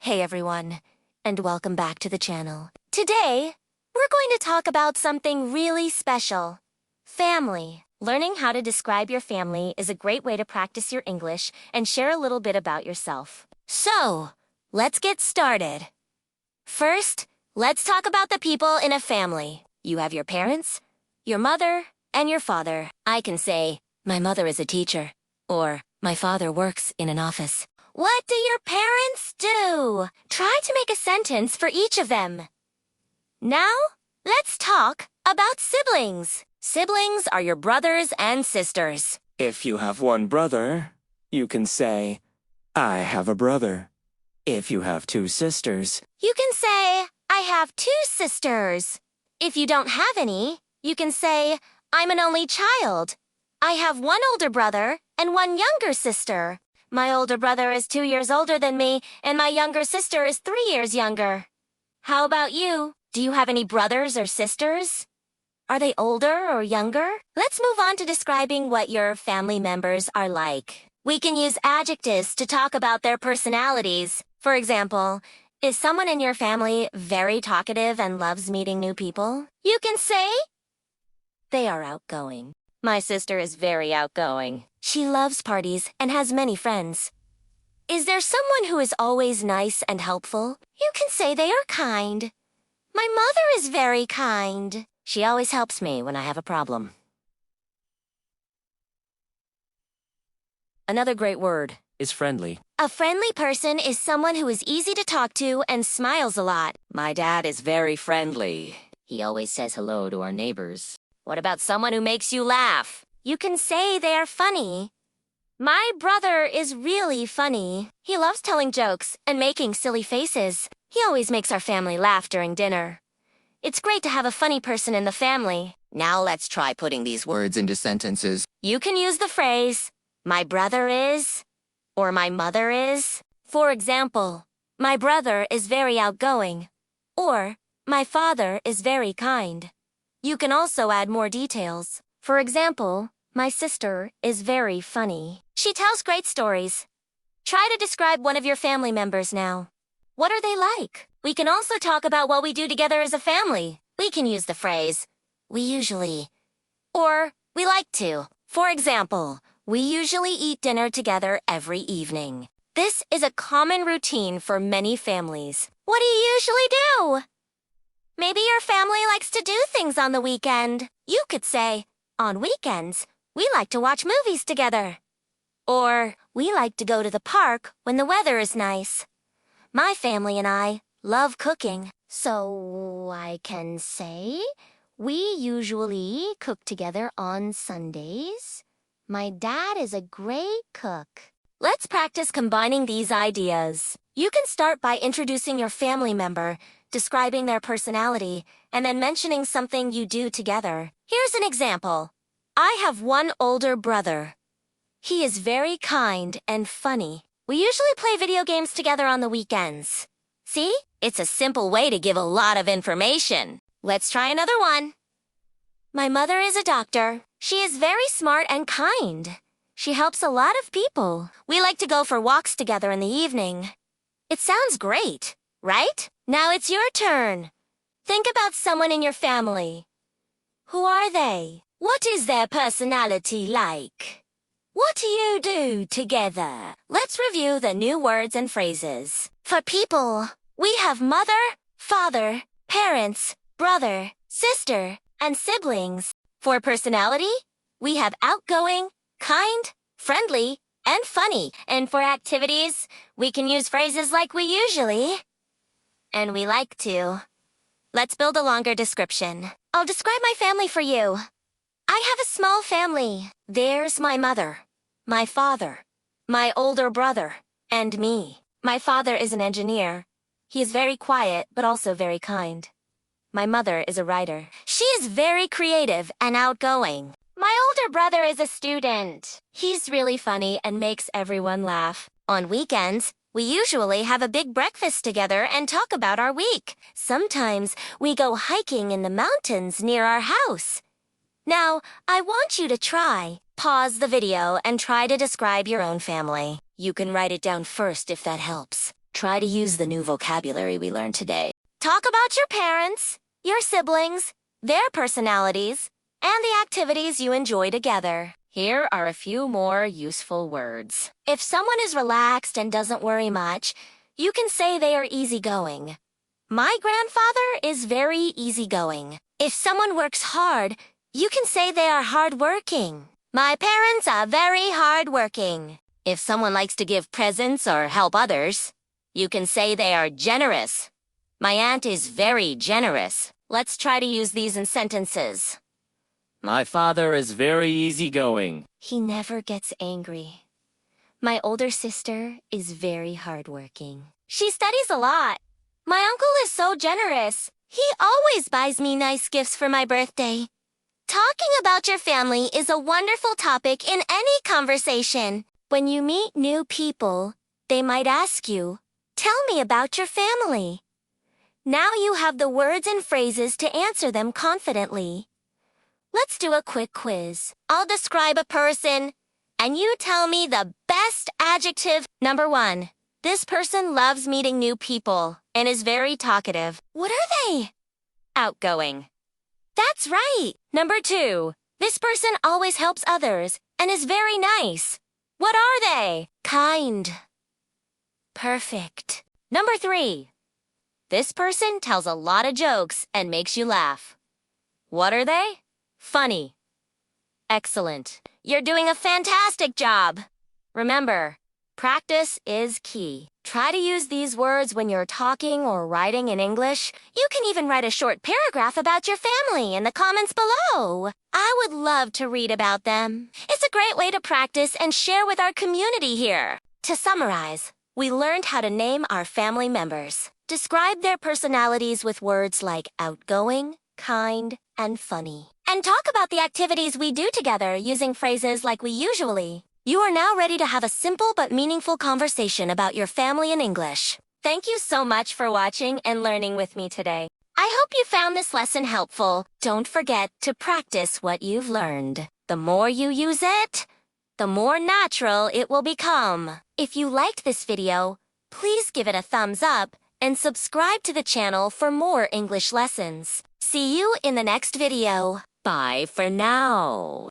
Hey everyone, and welcome back to the channel. Today, we're going to talk about something really special. Family. Learning how to describe your family is a great way to practice your English and share a little bit about yourself. So, let's get started. First, let's talk about the people in a family. You have your parents, your mother, and your father. I can say, my mother is a teacher, or my father works in an office. What do your parents do? Try to make a sentence for each of them. Now, let's talk about siblings. Siblings are your brothers and sisters. If you have one brother, you can say, I have a brother. If you have two sisters, you can say, I have two sisters. If you don't have any, you can say, I'm an only child. I have one older brother and one younger sister. My older brother is 2 years older than me, and my younger sister is 3 years younger. How about you? Do you have any brothers or sisters? Are they older or younger? Let's move on to describing what your family members are like. We can use adjectives to talk about their personalities. For example, is someone in your family very talkative and loves meeting new people? You can say, they are outgoing. My sister is very outgoing. She loves parties and has many friends. Is there someone who is always nice and helpful? You can say they are kind. My mother is very kind. She always helps me when I have a problem. Another great word is friendly. A friendly person is someone who is easy to talk to and smiles a lot. My dad is very friendly. He always says hello to our neighbors. What about someone who makes you laugh? You can say they are funny. My brother is really funny. He loves telling jokes and making silly faces. He always makes our family laugh during dinner. It's great to have a funny person in the family. Now let's try putting these words into sentences. You can use the phrase, my brother is, or my mother is. For example, my brother is very outgoing, or my father is very kind. You can also add more details. For example, my sister is very funny. She tells great stories. Try to describe one of your family members now. What are they like? We can also talk about what we do together as a family. We can use the phrase, we usually, or we like to. For example, we usually eat dinner together every evening. This is a common routine for many families. What do you usually do? Maybe your family likes to do things on the weekend. You could say, on weekends, we like to watch movies together. Or, we like to go to the park when the weather is nice. My family and I love cooking, so I can say, we usually cook together on Sundays. My dad is a great cook. Let's practice combining these ideas. You can start by introducing your family member, describing their personality, and then mentioning something you do together. Here's an example. I have one older brother. He is very kind and funny. We usually play video games together on the weekends. See? It's a simple way to give a lot of information. Let's try another one. My mother is a doctor. She is very smart and kind. She helps a lot of people. We like to go for walks together in the evening. It sounds great, right? Now it's your turn. Think about someone in your family. Who are they? What is their personality like? What do you do together? Let's review the new words and phrases. For people, we have mother, father, parents, brother, sister, and siblings. For personality, we have outgoing, kind, friendly, and funny. And for activities, we can use phrases like we usually, and we like to. Let's build a longer description. I'll describe my family for you. I have a small family. There's my mother, my father, my older brother, and me. My father is an engineer. He is very quiet, but also very kind. My mother is a writer. She is very creative and outgoing. My older brother is a student. He's really funny and makes everyone laugh. On weekends, we usually have a big breakfast together and talk about our week. Sometimes we go hiking in the mountains near our house. Now, I want you to try. Pause the video and try to describe your own family. You can write it down first if that helps. Try to use the new vocabulary we learned today. Talk about your parents, your siblings, their personalities, and the activities you enjoy together. Here are a few more useful words. If someone is relaxed and doesn't worry much, you can say they are easygoing. My grandfather is very easygoing. If someone works hard, you can say they are hardworking. My parents are very hardworking. If someone likes to give presents or help others, you can say they are generous. My aunt is very generous. Let's try to use these in sentences. My father is very easygoing. He never gets angry. My older sister is very hardworking. She studies a lot. My uncle is so generous. He always buys me nice gifts for my birthday. Talking about your family is a wonderful topic in any conversation. When you meet new people, they might ask you, "Tell me about your family." Now you have the words and phrases to answer them confidently. Let's do a quick quiz. I'll describe a person, and you tell me the best adjective. Number 1. This person loves meeting new people and is very talkative. What are they? Outgoing. That's right. Number 2. This person always helps others and is very nice. What are they? Kind. Perfect. Number 3. This person tells a lot of jokes and makes you laugh. What are they? Funny. Excellent. You're doing a fantastic job. Remember, practice is key. Try to use these words when you're talking or writing in English. You can even write a short paragraph about your family in the comments below. I would love to read about them. It's a great way to practice and share with our community here. To summarize, we learned how to name our family members. Describe their personalities with words like outgoing, kind, and funny. And talk about the activities we do together using phrases like we usually. You are now ready to have a simple but meaningful conversation about your family in English. Thank you so much for watching and learning with me today. I hope you found this lesson helpful. Don't forget to practice what you've learned. The more you use it, the more natural it will become. If you liked this video, please give it a thumbs up and subscribe to the channel for more English lessons. See you in the next video. Bye for now.